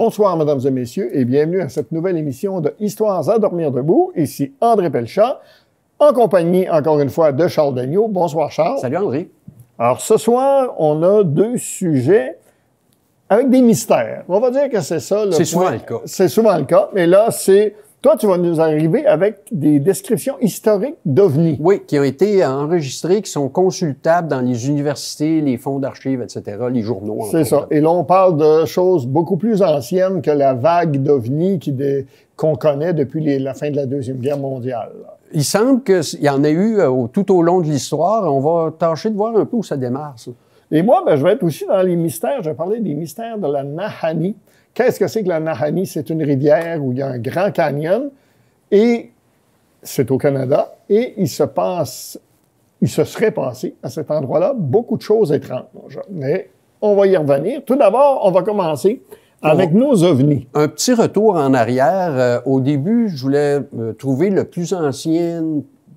Bonsoir, mesdames et messieurs, et bienvenue à cette nouvelle émission de Histoires à dormir debout. Ici André Pelchat, en compagnie, encore une fois, de Charles Dagneault. Bonsoir, Charles. Salut, André. Alors, ce soir, on a deux sujets avec des mystères. On va dire que c'est ça le point. C'est souvent le cas. C'est souvent le cas, mais là, c'est... Toi, tu vas nous arriver avec des descriptions historiques d'OVNI. Oui, qui ont été enregistrés, qui sont consultables dans les universités, les fonds d'archives, etc., les journaux. C'est ça. Et là, on parle de choses beaucoup plus anciennes que la vague d'OVNI qu'on connaît depuis la fin de la Deuxième Guerre mondiale. Il semble qu'il y en a eu tout au long de l'histoire. On va tâcher de voir un peu où ça démarre, ça. Et moi, je vais être aussi dans les mystères. Je vais parler des mystères de la Nahanni. Qu'est-ce que c'est que la Nahanni? C'est une rivière où il y a un grand canyon et c'est au Canada et il se serait passé à cet endroit-là beaucoup de choses étranges. Mais on va y revenir. Tout d'abord, on va commencer avec nos ovnis. Un petit retour en arrière. Au début, je voulais trouver le plus ancien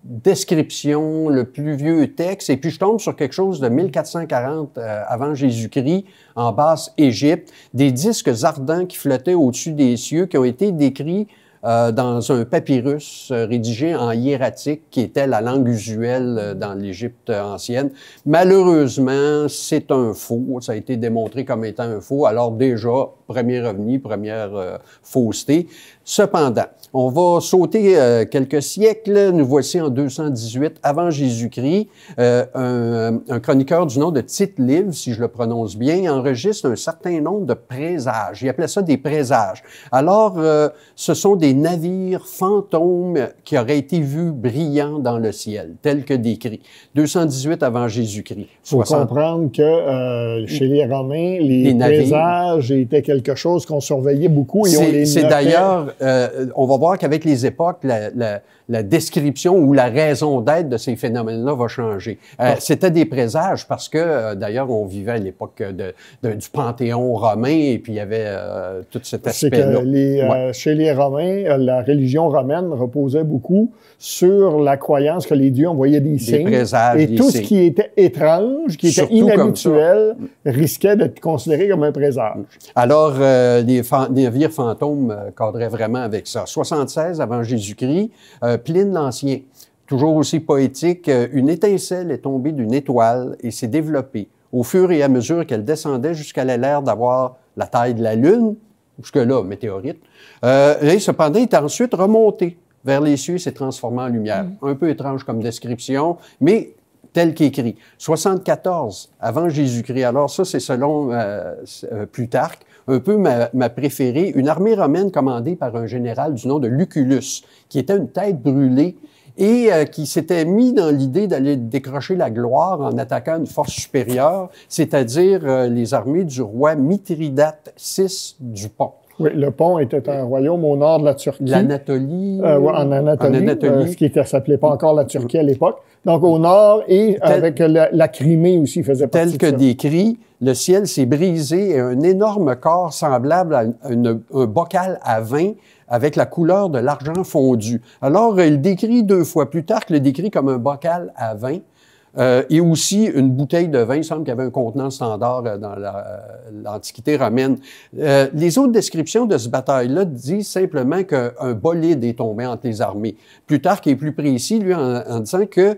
description, le plus vieux texte, et puis je tombe sur quelque chose de 1440 avant Jésus-Christ, en Basse-Égypte, des disques ardents qui flottaient au-dessus des cieux, qui ont été décrits dans un papyrus rédigé en hiératique, qui était la langue usuelle dans l'Égypte ancienne. Malheureusement, c'est un faux. Ça a été démontré comme étant un faux. Alors déjà, premier ovni, première fausseté. Cependant, on va sauter quelques siècles. Nous voici en 218 avant Jésus-Christ. Un chroniqueur du nom de Tite-Live, si je le prononce bien, enregistre un certain nombre de présages. Il appelait ça des présages. Alors, ce sont des navires fantômes qui auraient été vus brillants dans le ciel, tels que décrits. 218 avant Jésus-Christ. Il faut comprendre que chez les Romains, les présages étaient quelque chose qu'on surveillait beaucoup et on les notait. C'est d'ailleurs, on va voir qu'avec les époques, la description ou la raison d'être de ces phénomènes-là va changer. C'était des présages parce que, d'ailleurs, on vivait à l'époque du Panthéon romain et puis il y avait tout cet aspect-là. C'est que chez les Romains, la religion romaine reposait beaucoup sur la croyance que les dieux envoyaient des signes. Présages, et tout ce qui était étrange, qui était inhabituel, risquait d'être considéré comme un présage. Alors, les navires fantômes cadraient vraiment avec ça. 76 avant Jésus-Christ, Pline l'Ancien, toujours aussi poétique, une étincelle est tombée d'une étoile et s'est développée. Au fur et à mesure qu'elle descendait jusqu'à l'air d'avoir la taille de la Lune, jusque-là, météorite, et cependant, est ensuite remontée vers les cieux et s'est transformée en lumière. Un peu étrange comme description, mais tel qu'écrit. 74 avant Jésus-Christ. Alors ça, c'est selon Plutarque, un peu ma préférée, une armée romaine commandée par un général du nom de Lucullus, qui était une tête brûlée et qui s'était mis dans l'idée d'aller décrocher la gloire en attaquant une force supérieure, c'est-à-dire les armées du roi Mithridate VI du Pont. Oui, le Pont était un royaume au nord de la Turquie. L'Anatolie. En Anatolie. Ce qui s'appelait pas encore la Turquie à l'époque. Donc au nord et avec la Crimée aussi faisait partie de ça. Tel que décrit, le ciel s'est brisé et un énorme corps semblable à un bocal à vin avec la couleur de l'argent fondu. Alors, il décrit deux fois. Plutarque le décrit comme un bocal à vin. Et aussi une bouteille de vin. Il semble qu'il y avait un contenant standard dans l'Antiquité romaine. Les autres descriptions de ce bataille-là disent simplement qu'un bolide est tombé entre les armées. Plutarque est plus précis, lui, en disant que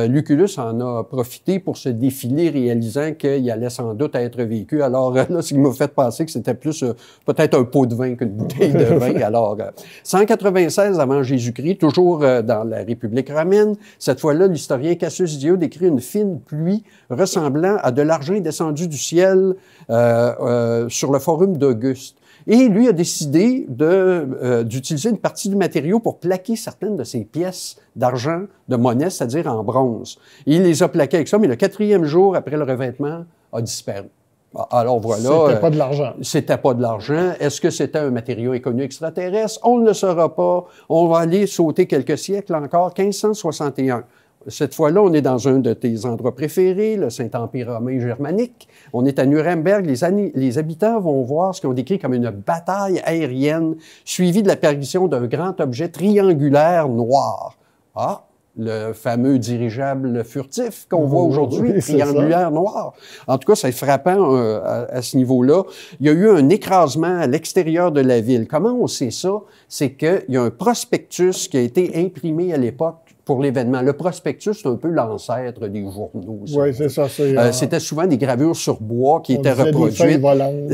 Lucullus en a profité pour se défiler, réalisant qu'il allait sans doute être vécu. Alors là, ce qui m'a fait penser que c'était plus peut-être un pot de vin qu'une bouteille de vin. Alors, 196 avant Jésus-Christ, toujours dans la République romaine. Cette fois-là, l'historien Cassius Dio décrit une fine pluie ressemblant à de l'argent descendu du ciel sur le forum d'Auguste. Et lui a décidé d'utiliser une partie du matériau pour plaquer certaines de ses pièces d'argent, de monnaie, c'est-à-dire en bronze. Et il les a plaquées avec ça, mais le 4e jour après le revêtement a disparu. Alors voilà. C'était pas de l'argent. C'était pas de l'argent. Est-ce que c'était un matériau inconnu extraterrestre? On ne le saura pas. On va aller sauter quelques siècles encore, 1561. Cette fois-là, on est dans un de tes endroits préférés, le Saint-Empire romain germanique. On est à Nuremberg. Les habitants vont voir ce qu'ils ont décrit comme une bataille aérienne suivie de l'apparition d'un grand objet triangulaire noir. Ah, le fameux dirigeable furtif qu'on voit aujourd'hui, oui, triangulaire noir. En tout cas, c'est frappant à ce niveau-là. Il y a eu un écrasement à l'extérieur de la ville. Comment on sait ça? C'est qu'il y a un prospectus qui a été imprimé à l'époque pour l'événement. Le prospectus, c'est un peu l'ancêtre des journaux. Oui, c'est ça. C'était souvent des gravures sur bois qui étaient reproduites.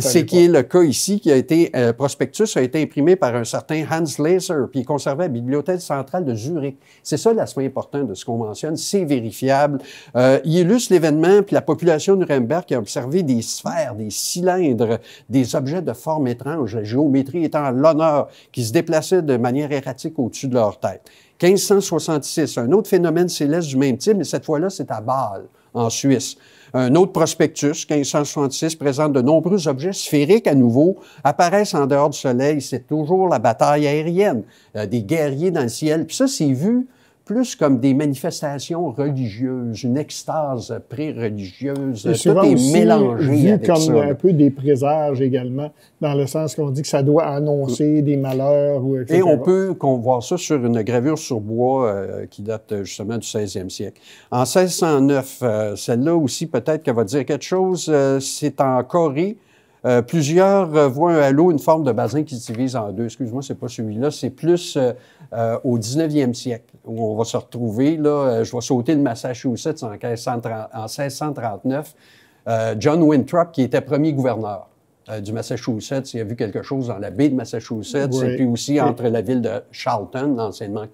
C'est qui est le cas ici, qui a été, prospectus a été imprimé par un certain Hans Laser, puis il est conservé à la Bibliothèque centrale de Zurich. C'est ça l'aspect important de ce qu'on mentionne, c'est vérifiable. Il illustre l'événement, puis la population de Nuremberg qui a observé des sphères, des cylindres, des objets de forme étrange, la géométrie étant à l'honneur, qui se déplaçaient de manière erratique au-dessus de leur tête. 1566, un autre phénomène céleste du même type, mais cette fois-là, c'est à Bâle, en Suisse. Un autre prospectus, 1566, présente de nombreux objets sphériques à nouveau, apparaissent en dehors du Soleil. C'est toujours la bataille aérienne, des guerriers dans le ciel. Puis ça, c'est vu plus comme des manifestations religieuses, une extase pré-religieuse. Tout est mélangé vu avec comme ça. Un peu des présages également, dans le sens qu'on dit que ça doit annoncer des malheurs, ou etc. Et on peut voir ça sur une gravure sur bois qui date justement du 16e siècle. En 1609, celle-là aussi, peut-être qu'elle va dire quelque chose, c'est en Corée. Plusieurs voient un halo, une forme de basin qui se divise en deux. Excuse-moi, c'est pas celui-là. C'est plus au 19e siècle où on va se retrouver. Là, je vais sauter le Massachusetts en 1639. John Winthrop, qui était premier gouverneur du Massachusetts, il a vu quelque chose dans la baie de Massachusetts, oui. Et puis aussi entre la ville de Charlton, anciennement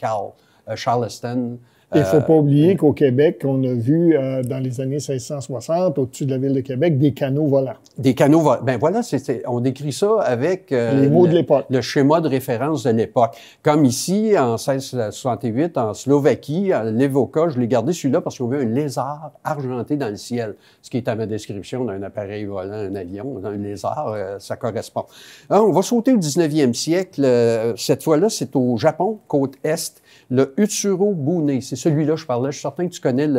Charleston. Il ne faut pas oublier qu'au Québec, on a vu dans les années 1660, au-dessus de la ville de Québec, des canaux volants. Des canaux volants. Ben voilà, on décrit ça avec les mots de l'époque. Le schéma de référence de l'époque. Comme ici, en 1668, en Slovaquie, à Levoka, je l'ai gardé celui-là parce qu'on veut un lézard argenté dans le ciel, ce qui est à ma description d'un appareil volant, un avion. Un lézard, ça correspond. Alors, on va sauter au 19e siècle. Cette fois-là, c'est au Japon, côte Est, le Utsuro-bune. C'est celui-là je parlais. Je suis certain que tu connais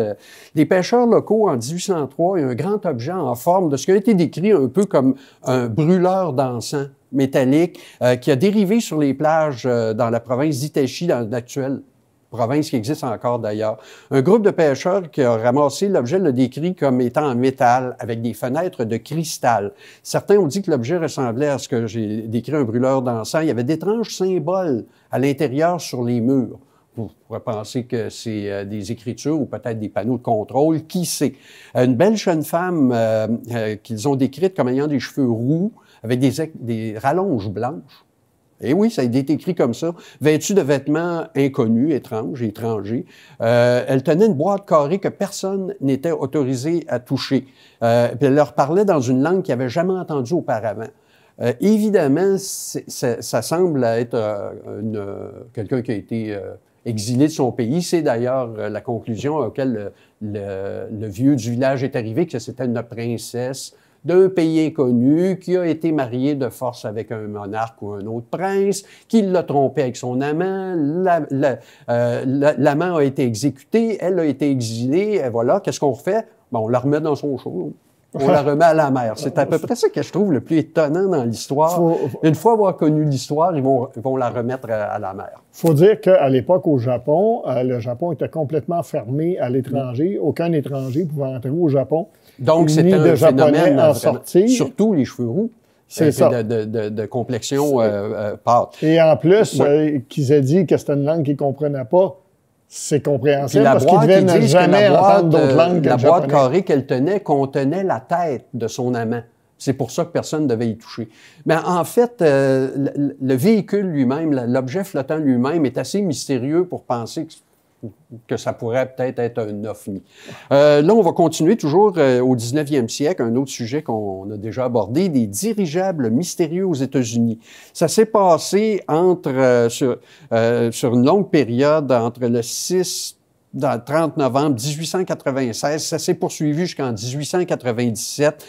les pêcheurs locaux en 1803. Il y a un grand objet en forme de ce qui a été décrit un peu comme un brûleur d'encens métallique qui a dérivé sur les plages dans la province d'Itachi, dans l'actuelle province qui existe encore d'ailleurs. Un groupe de pêcheurs qui a ramassé l'objet l'a décrit comme étant en métal avec des fenêtres de cristal. Certains ont dit que l'objet ressemblait à ce que j'ai décrit, un brûleur d'encens. Il y avait d'étranges symboles à l'intérieur sur les murs. Vous pourrez penser que c'est des écritures ou peut-être des panneaux de contrôle, qui sait. Une belle jeune femme qu'ils ont décrite comme ayant des cheveux roux, avec des rallonges blanches. Et oui, ça a été écrit comme ça, vêtue de vêtements inconnus, étrangers. Elle tenait une boîte carrée que personne n'était autorisé à toucher. Puis elle leur parlait dans une langue qu'ils n'avaient jamais entendue auparavant. Évidemment, ça semble être quelqu'un qui a été exilé de son pays. C'est d'ailleurs la conclusion à laquelle le vieux du village est arrivé, que c'était une princesse d'un pays inconnu qui a été mariée de force avec un monarque ou un autre prince, qui l'a trompé avec son amant. L'amant a été exécuté, elle a été exilée, et voilà. Qu'est-ce qu'on refait? On la remet dans son chaume. On la remet à la mer. C'est à peu près ça que je trouve le plus étonnant dans l'histoire. Une fois avoir connu l'histoire, ils vont la remettre à la mer. Il faut dire qu'à l'époque, au Japon, le Japon était complètement fermé à l'étranger. Aucun étranger pouvait entrer au Japon. Donc, c'était un phénomène en sortir. Surtout les cheveux roux. C'est ça. De complexion pâle. Et en plus, qu'ils aient dit que c'était une langue qu'ils ne comprenaient pas, c'est compréhensible parce qu'ils devaient ne jamais entendre d'autres langues que le japonais. La boîte carrée qu'elle tenait contenait la tête de son amant. C'est pour ça que personne ne devait y toucher. Mais en fait, le véhicule lui-même, l'objet flottant lui-même est assez mystérieux pour penser que ça pourrait peut-être être un ovni. Là, on va continuer toujours au 19e siècle, un autre sujet qu'on a déjà abordé, des dirigeables mystérieux aux États-Unis. Ça s'est passé sur une longue période, entre le 30 novembre 1896, ça s'est poursuivi jusqu'en 1897.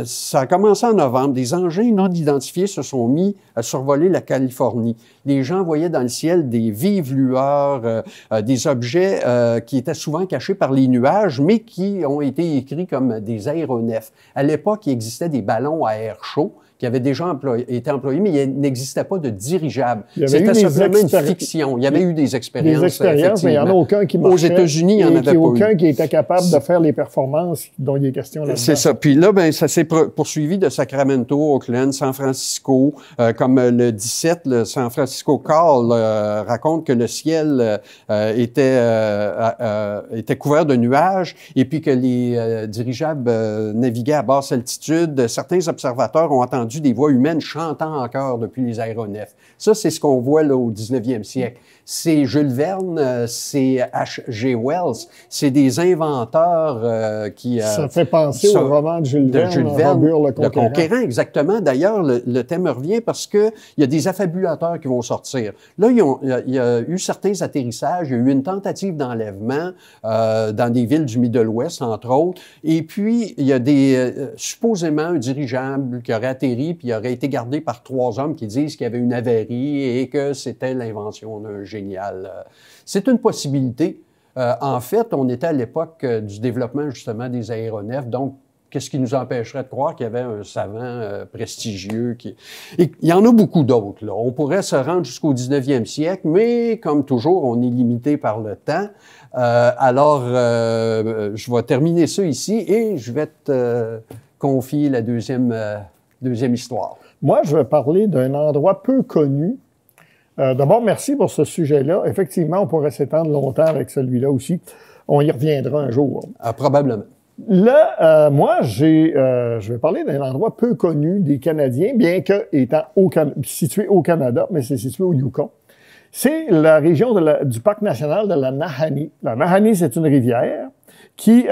Ça a commencé en novembre. Des engins non identifiés se sont mis à survoler la Californie. Les gens voyaient dans le ciel des vives lueurs, des objets qui étaient souvent cachés par les nuages, mais qui ont été écrits comme des aéronefs. À l'époque, il existait des ballons à air chaud qui avait déjà été employé, mais il n'existait pas de dirigeable. Il y avait eu C'était des simplement une fiction. Il y avait eu des expériences. Des expériences, mais il n'y en a aucun qui marchait. Aux États-Unis, il n'y en avait pas aucun qui était capable de faire les performances dont il est question là-dedans. C'est ça. Puis là, ben, ça s'est poursuivi de Sacramento, Oakland, San Francisco. Comme le 17, le San Francisco Call raconte que le ciel était couvert de nuages et puis que les dirigeables naviguaient à basse altitude. Certains observateurs ont entendu des voix humaines chantant en chœur depuis les aéronefs. Ça, c'est ce qu'on voit là au 19e siècle. C'est Jules Verne, c'est H.G. Wells, c'est des inventeurs qui... ça fait penser au roman de Jules Verne, Robur le Conquérant. Exactement. D'ailleurs, le thème revient parce que il y a des affabulateurs qui vont sortir. Là, il y a eu certains atterrissages, il y a eu une tentative d'enlèvement dans des villes du Middle West, entre autres. Et puis, il y a supposément un dirigeable qui aurait atterri puis il aurait été gardé par 3 hommes qui disent qu'il y avait une avarie et que c'était l'invention d'un génial. C'est une possibilité. En fait, on était à l'époque du développement justement des aéronefs, donc qu'est-ce qui nous empêcherait de croire qu'il y avait un savant prestigieux Et il y en a beaucoup d'autres, là. On pourrait se rendre jusqu'au 19e siècle, mais comme toujours, on est limité par le temps. Alors, je vais terminer ça ici et je vais te confier la deuxième histoire. Moi, je vais parler d'un endroit peu connu. D'abord, merci pour ce sujet-là. Effectivement, on pourrait s'étendre longtemps avec celui-là aussi. On y reviendra un jour. Probablement. Là, moi, je vais parler d'un endroit peu connu des Canadiens, bien que étant situé au Canada, mais c'est situé au Yukon. C'est la région du parc national de la Nahanni. La Nahanni, c'est une rivière qui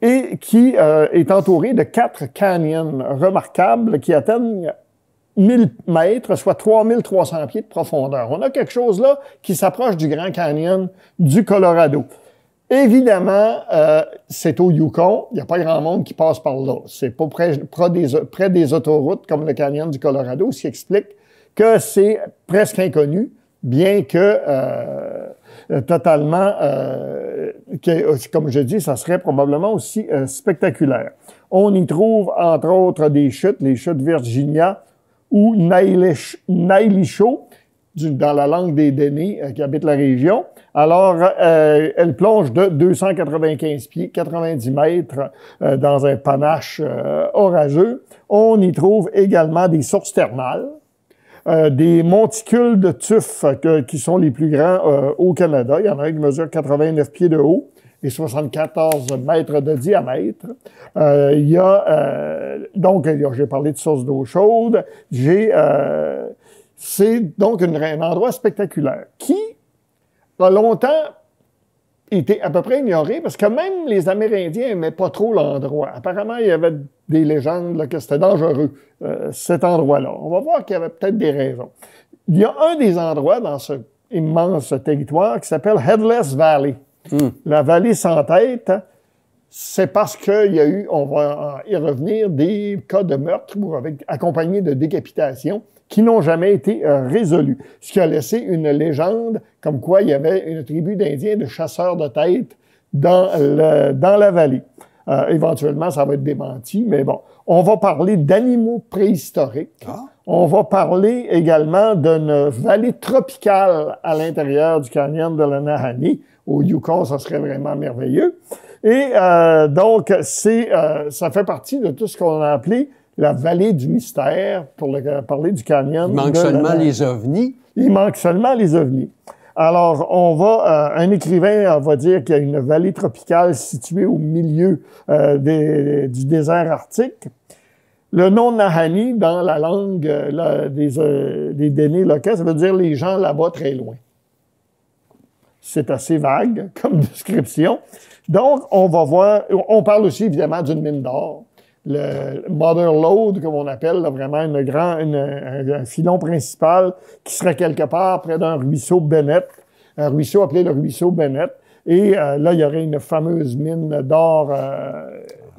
est entourée de 4 canyons remarquables qui atteignent 1000 mètres, soit 3300 pieds de profondeur. On a quelque chose là qui s'approche du Grand Canyon du Colorado. Évidemment, c'est au Yukon. Il n'y a pas grand monde qui passe par là. C'est pas près des autoroutes comme le Canyon du Colorado, ce qui explique que c'est presque inconnu, bien que totalement, comme je dis, ça serait probablement aussi spectaculaire. On y trouve, entre autres, des chutes, les chutes Virginia ou Nailicho, dans la langue des Dénis qui habitent la région. Alors, elle plonge de 295 pieds, 90 mètres, dans un panache orageux. On y trouve également des sources thermales, des monticules de tuf qui sont les plus grands au Canada. Il y en a un qui mesure 89 pieds de haut et 74 mètres de diamètre. Donc, j'ai parlé de sources d'eau chaude. C'est donc un endroit spectaculaire qui a longtemps été à peu près ignoré parce que même les Amérindiens n'aimaient pas trop l'endroit. Apparemment, il y avait des légendes là, que c'était dangereux, cet endroit-là. On va voir qu'il y avait peut-être des raisons. Il y a un des endroits dans ce immense territoire qui s'appelle Headless Valley. La vallée sans tête, c'est parce qu'il y a eu, on va y revenir, des cas de meurtre accompagnés de décapitation qui n'ont jamais été résolus. Ce qui a laissé une légende comme quoi il y avait une tribu d'Indiens de chasseurs de têtes dans la vallée. Éventuellement, ça va être démenti, mais bon. On va parler d'animaux préhistoriques. On va parler également d'une vallée tropicale à l'intérieur du canyon de la Nahanni. Au Yukon, ça serait vraiment merveilleux. Et donc, ça fait partie de tout ce qu'on a appelé la vallée du mystère, pour parler du canyon. Il manque seulement les ovnis. Il manque seulement les ovnis. Alors, un écrivain va dire qu'il y a une vallée tropicale située au milieu du désert arctique. Le nom Nahanni, dans la langue des Dénis locaux, ça veut dire les gens là-bas très loin. C'est assez vague comme description. Donc, on parle aussi évidemment d'une mine d'or. Le Mother Lode, comme on appelle, là, vraiment un filon principal qui serait quelque part près d'un ruisseau Bennett, un ruisseau appelé le ruisseau Bennett. Et là, il y aurait une fameuse mine d'or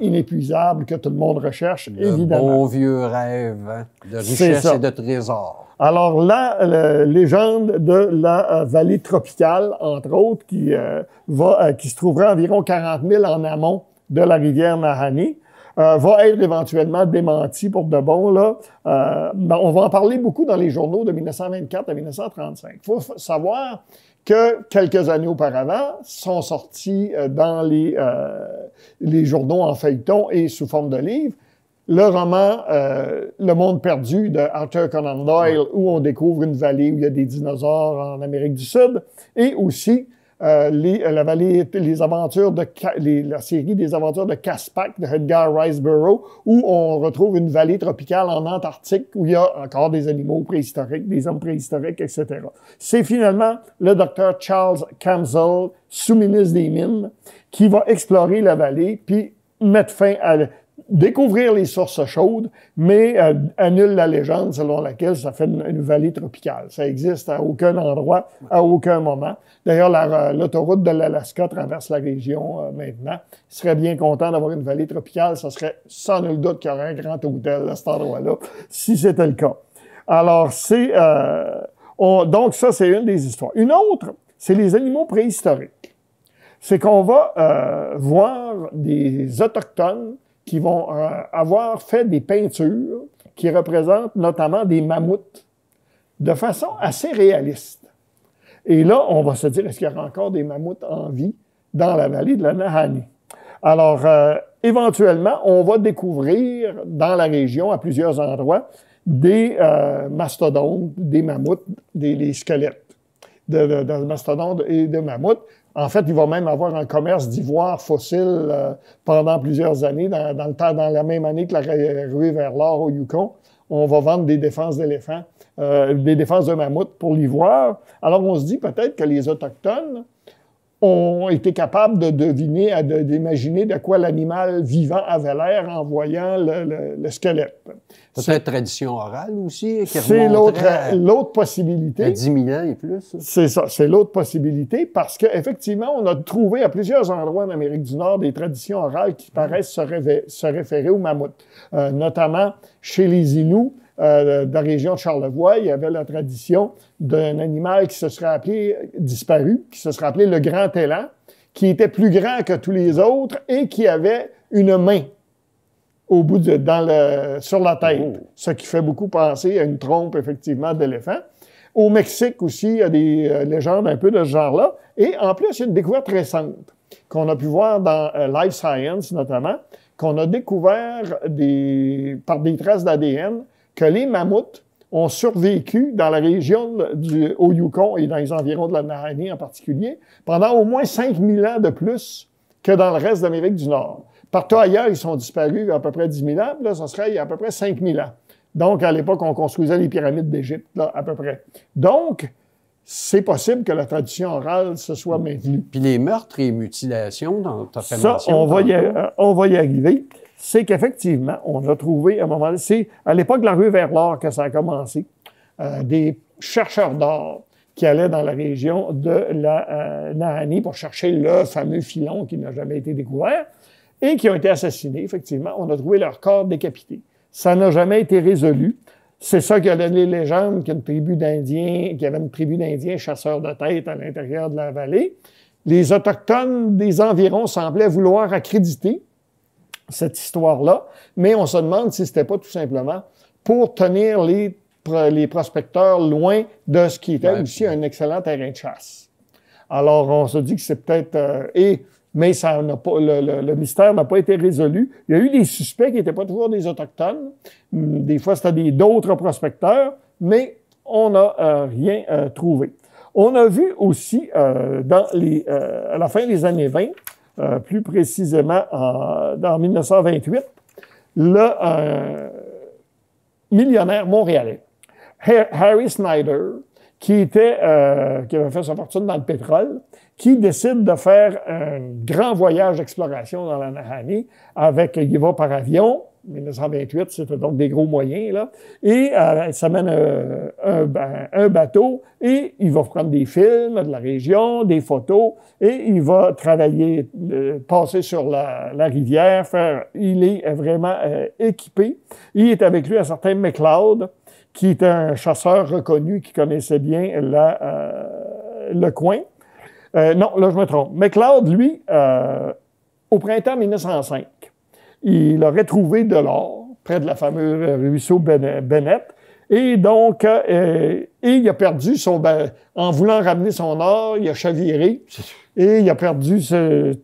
inépuisable que tout le monde recherche, évidemment. Le bon vieux rêve de richesse et de trésors. Alors là, la légende de la vallée tropicale, entre autres, qui se trouverait environ 40 000 en amont de la rivière Nahanni. va être éventuellement démenti pour de bon. Là. On va en parler beaucoup dans les journaux de 1924 à 1935. Il faut savoir que quelques années auparavant sont sortis dans les journaux en feuilleton et sous forme de livres le roman Le Monde perdu de Arthur Conan Doyle, où on découvre une vallée où il y a des dinosaures en Amérique du Sud, et aussi la série des aventures de Caspak de Edgar Rice Burroughs, où on retrouve une vallée tropicale en Antarctique où il y a encore des animaux préhistoriques, des hommes préhistoriques, etc. C'est finalement le docteur Charles Camsell, sous-ministre des Mines, qui va explorer la vallée puis mettre fin à découvrir les sources chaudes, mais annule la légende selon laquelle ça fait une vallée tropicale. Ça existe à aucun endroit, à aucun moment. D'ailleurs, l'autoroute de l'Alaska traverse la région maintenant. Il serait bien content d'avoir une vallée tropicale. Ça serait sans nul doute qu'il y aurait un grand hôtel à cet endroit-là, si c'était le cas. Alors, donc ça, c'est une des histoires. Une autre, c'est les animaux préhistoriques. C'est qu'on va voir des Autochtones qui vont avoir fait des peintures qui représentent notamment des mammouths de façon assez réaliste. Et là, on va se dire, est-ce qu'il y aura encore des mammouths en vie dans la vallée de la Nahanni? Alors, éventuellement, on va découvrir dans la région, à plusieurs endroits, des mastodontes, des mammouths, des squelettes de mastodontes et de mammouths. En fait, il va même avoir un commerce d'ivoire fossile pendant plusieurs années, dans la même année que la ruée vers l'or au Yukon. On va vendre des défenses d'éléphants, des défenses de mammouths pour l'ivoire. Alors, on se dit peut-être que les Autochtones ont été capables de deviner, d'imaginer de quoi l'animal vivant avait l'air en voyant le squelette. Peut-être tradition orale aussi, qui c'est l'autre possibilité. À 10 000 ans et plus. C'est ça, c'est l'autre possibilité, parce qu'effectivement, on a trouvé à plusieurs endroits en Amérique du Nord des traditions orales qui paraissent se référer aux mammouths. Notamment chez les Inuits, de la région de Charlevoix, il y avait la tradition d'un animal qui se serait disparu, qui se serait appelé le grand élan, qui était plus grand que tous les autres et qui avait une main au bout sur la tête, ce qui fait beaucoup penser à une trompe, effectivement, d'éléphant. Au Mexique aussi, il y a des légendes un peu de ce genre-là. Et en plus, il y a une découverte récente qu'on a pu voir dans Life Science, notamment, qu'on a découvert par des traces d'ADN que les mammouths ont survécu dans la région au Yukon et dans les environs de la Nahanni en particulier pendant au moins 5000 ans de plus que dans le reste d'Amérique du Nord. Partout ailleurs, ils sont disparus à peu près 10 000 ans, là, ça serait il y a à peu près 5000 ans. Donc, à l'époque, on construisait les pyramides d'Égypte, là, à peu près. Donc, c'est possible que la tradition orale se soit maintenue. Puis les meurtres et mutilations dont tu as fait mention. Ça, on va y arriver. C'est qu'effectivement, on a trouvé, à un moment donné, c'est à l'époque de la ruée vers l'or que ça a commencé, des chercheurs d'or qui allaient dans la région de la Nahanni pour chercher le fameux filon qui n'a jamais été découvert et qui ont été assassinés. Effectivement, on a trouvé leur corps décapité. Ça n'a jamais été résolu. C'est ça qui a donné les légendes qu'il y avait une tribu d'Indiens chasseurs de têtes à l'intérieur de la vallée. Les Autochtones des environs semblaient vouloir accréditer cette histoire-là, mais on se demande si c'était pas tout simplement pour tenir les prospecteurs loin de ce qui était aussi un excellent terrain de chasse. Alors, on se dit que c'est peut-être... mais ça n'a pas, le mystère n'a pas été résolu. Il y a eu des suspects qui n'étaient pas toujours des Autochtones. Des fois, c'était d'autres prospecteurs, mais on n'a rien trouvé. On a vu aussi, à la fin des années 20, plus précisément en 1928, le millionnaire montréalais, Harry Snyder, qui avait fait sa fortune dans le pétrole, qui décide de faire un grand voyage d'exploration dans la Nahanni il va par avion. 1928, c'était donc des gros moyens, là. Et il s'amène un bateau et il va prendre des films de la région, des photos, et il va travailler, passer sur la rivière, il est vraiment équipé. Il est avec lui un certain McLeod, qui est un chasseur reconnu qui connaissait bien le coin. Non, là, je me trompe. McLeod, lui, au printemps 1905, il aurait trouvé de l'or près de la fameuse ruisseau Bennett. Et donc, et il a perdu en voulant ramener son or, il a chaviré et il a perdu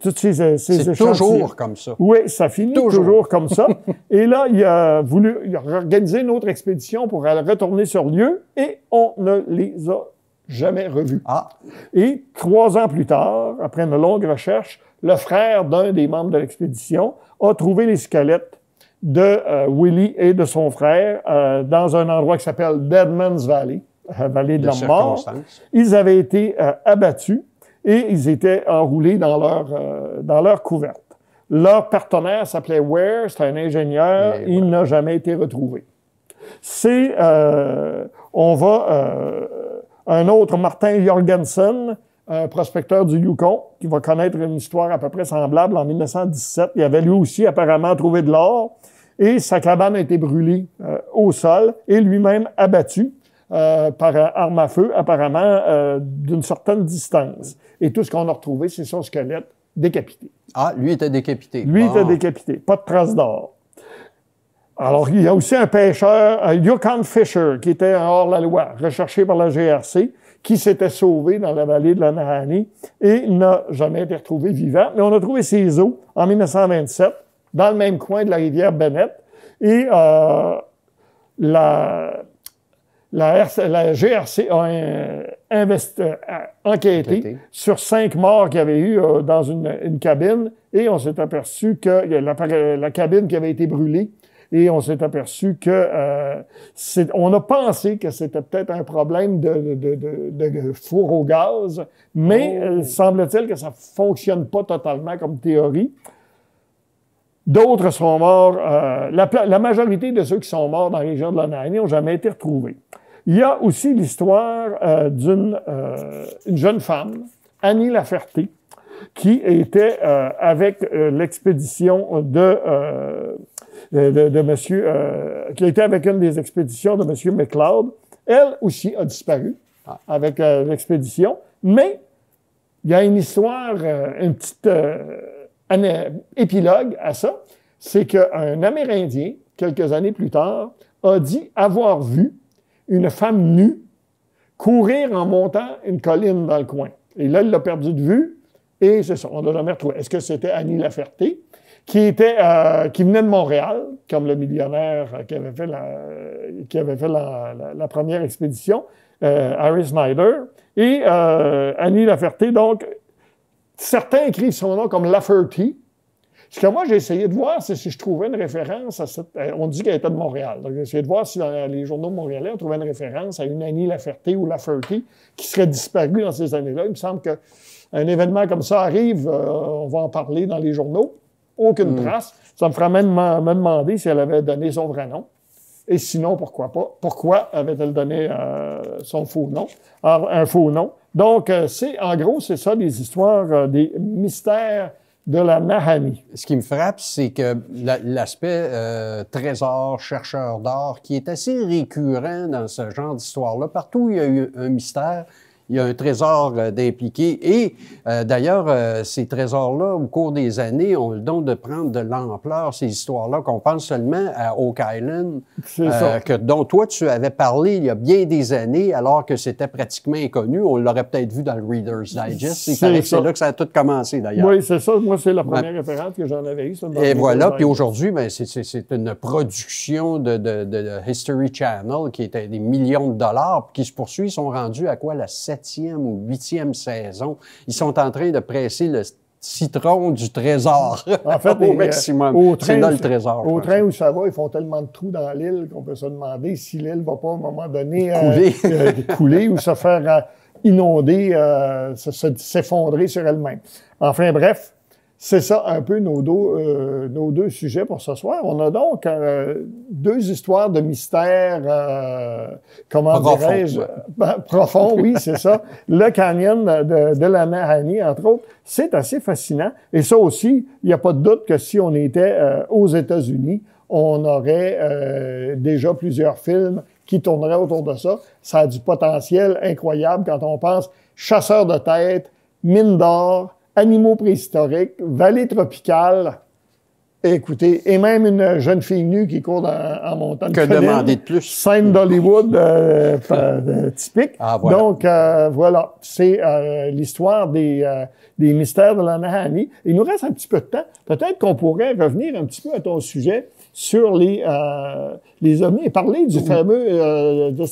toutes ses échantillons. C'est toujours comme ça. Oui, ça finit toujours comme ça. Et là, il a organisé une autre expédition pour aller retourner sur lieu et on ne les a jamais revus. Ah. Et 3 ans plus tard, après une longue recherche, le frère d'un des membres de l'expédition a trouvé les squelettes de Willie et de son frère dans un endroit qui s'appelle Deadman's Valley, vallée de la mort. Ils avaient été abattus et ils étaient enroulés dans leur couverte. Leur partenaire s'appelait Ware, c'était un ingénieur, il n'a jamais été retrouvé. Un autre, Martin Jorgensen, un prospecteur du Yukon, qui va connaître une histoire à peu près semblable en 1917. Il avait lui aussi apparemment trouvé de l'or et sa cabane a été brûlée au sol et lui-même abattu par arme à feu, apparemment d'une certaine distance. Et tout ce qu'on a retrouvé, c'est son squelette décapité. Ah, lui était décapité. Lui était décapité, pas de traces d'or. Alors, il y a aussi un pêcheur, un Yukon Fisher, qui était hors-la-loi, recherché par la GRC, qui s'était sauvé dans la vallée de la Nahanni et n'a jamais été retrouvé vivant. Mais on a trouvé ses os en 1927, dans le même coin de la rivière Bennett. Et la GRC a enquêté sur 5 morts qu'il y avait eu dans une cabine et on s'est aperçu que la cabine qui avait été brûlée. Et on s'est aperçu que on a pensé que c'était peut-être un problème de four au gaz, mais semble-t-il que ça ne fonctionne pas totalement comme théorie. D'autres sont morts. La majorité de ceux qui sont morts dans la région de la Nahanni n'ont jamais été retrouvés. Il y a aussi l'histoire d'une jeune femme, Annie Laferté, qui était avec l'expédition de monsieur, qui a été avec une des expéditions de monsieur McLeod. Elle aussi a disparu avec l'expédition, mais il y a une histoire, une petite épilogue à ça, c'est qu'un Amérindien, quelques années plus tard, a dit avoir vu une femme nue courir en montant une colline dans le coin. Et là, il l'a perdu de vue, et c'est ça, on l'a jamais retrouvé. Est-ce que c'était Annie Laferté? Qui venait de Montréal, comme le millionnaire qui avait fait la première expédition, Harry Snyder. Et Annie Laferté, donc, certains écrivent son nom comme Lafferty. Ce que moi, j'ai essayé de voir, c'est si je trouvais une référence à cette... On dit qu'elle était de Montréal. Donc, j'ai essayé de voir si dans les journaux montréalais, on trouvait une référence à une Annie Laferté ou Lafferty qui serait disparue dans ces années-là. Il me semble qu'un événement comme ça arrive, on va en parler dans les journaux. Aucune trace. Ça me ferait même me demander si elle avait donné son vrai nom. Et sinon, pourquoi pas? Pourquoi avait-elle donné son faux nom? Alors, un faux nom. Donc, en gros, c'est ça, des histoires, des mystères de la Nahanni. Ce qui me frappe, c'est que l'aspect trésor, chercheur d'or, qui est assez récurrent dans ce genre d'histoire-là. Partout où il y a eu un mystère, il y a un trésor d'impliqué. Et d'ailleurs, ces trésors-là, au cours des années, ont le don de prendre de l'ampleur, ces histoires-là, qu'on pense seulement à Oak Island, dont toi, tu avais parlé il y a bien des années, alors que c'était pratiquement inconnu. On l'aurait peut-être vu dans le Reader's Digest. C'est là que ça a tout commencé, d'ailleurs. Oui, c'est ça. Moi, c'est la première référence que j'en avais eue. Et voilà. Puis aujourd'hui, ben, c'est une production de History Channel qui était des millions de dollars, puis qui se poursuit. Ils sont rendus à quoi, la 7e ou 8e saison. Ils sont en train de presser le citron du trésor. En fait, au maximum. C'est là le trésor. Au train où ça va, ils font tellement de trous dans l'île qu'on peut se demander si l'île ne va pas, à un moment donné, couler ou se faire inonder, s'effondrer sur elle-même. Enfin, bref, c'est ça un peu nos deux sujets pour ce soir. On a donc 2 histoires de mystère, comment dirais-je? Profond, oui, c'est ça. Le canyon de la Nahanni, entre autres, c'est assez fascinant. Et ça aussi, il n'y a pas de doute que si on était aux États-Unis, on aurait déjà plusieurs films qui tourneraient autour de ça. Ça a du potentiel incroyable quand on pense chasseurs de tête, mines d'or, animaux préhistoriques, vallée tropicale. Écoutez, et même une jeune fille nue qui court en montagne. Que demander de plus? Scène d'Hollywood typique. Ah, voilà. Donc, voilà, c'est l'histoire des mystères de la Nahanni. Il nous reste un petit peu de temps. Peut-être qu'on pourrait revenir un petit peu à ton sujet sur les ovnis et parler du fameux de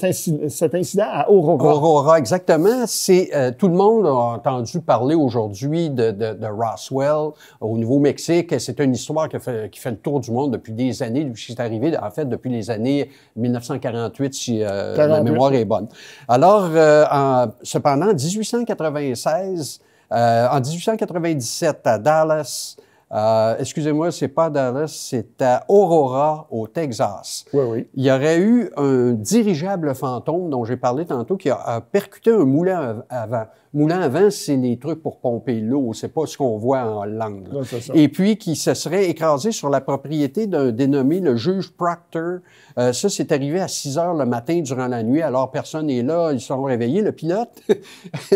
cet incident à Aurora. Aurora, exactement. C'est tout le monde a entendu parler aujourd'hui de Roswell au Nouveau-Mexique. C'est une histoire qui fait le tour du monde depuis des années. C'est arrivé, en fait, depuis les années 1948, si ma mémoire est bonne. Alors, cependant, en 1896, en 1897, à Dallas, excusez-moi, c'est pas Dallas, c'est à Aurora, au Texas. Oui, oui. Il y aurait eu un dirigeable fantôme dont j'ai parlé tantôt qui a percuté un moulin à vent. Moulin à vent, c'est les trucs pour pomper l'eau, c'est pas ce qu'on voit en Hollande. Non, c'est ça. Et puis qui se serait écrasé sur la propriété d'un dénommé le juge Proctor. Ça, c'est arrivé à 6 heures le matin durant la nuit, alors personne n'est là, ils se sont réveillés. Le pilote,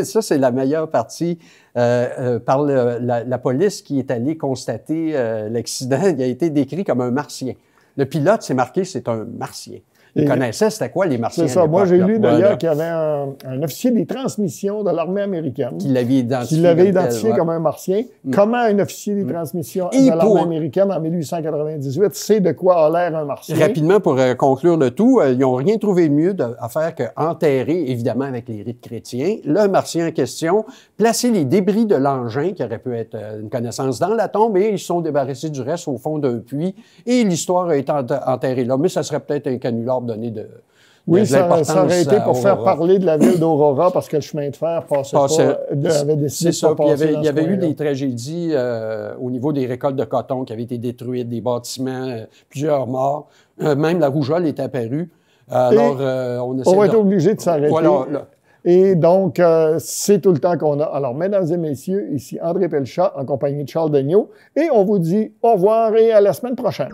ça c'est la meilleure partie, par la police qui est allée constater l'accident, il a été décrit comme un martien. Le pilote, c'est marqué, c'est un martien. Il connaissait c'était quoi les martiens. C'est ça. Moi, j'ai lu d'ailleurs qu'il y avait un officier des transmissions de l'armée américaine qui l'avait identifié, comme un martien. Comment un officier des transmissions de l'armée américaine en 1898 sait de quoi a l'air un martien? Rapidement, pour conclure le tout, ils n'ont rien trouvé de mieux à faire qu'enterrer, évidemment avec les rites chrétiens, le martien en question, placer les débris de l'engin, qui aurait pu être une connaissance, dans la tombe, et ils se sont débarrassés du reste au fond d'un puits, et l'histoire a été enterrée là. Mais ça serait peut-être un canular donné de oui, ça aurait été pour faire parler de la ville d'Aurora parce que le chemin de fer avait décidé de pas passer. Il y avait eu des tragédies au niveau des récoltes de coton qui avaient été détruites, des bâtiments, plusieurs morts. Même la rougeole est apparue. Alors, on va être obligé de s'arrêter. Voilà, là. Et donc, c'est tout le temps qu'on a. Alors, mesdames et messieurs, ici André Pelchat en compagnie de Charles Daigneault. Et on vous dit au revoir et à la semaine prochaine.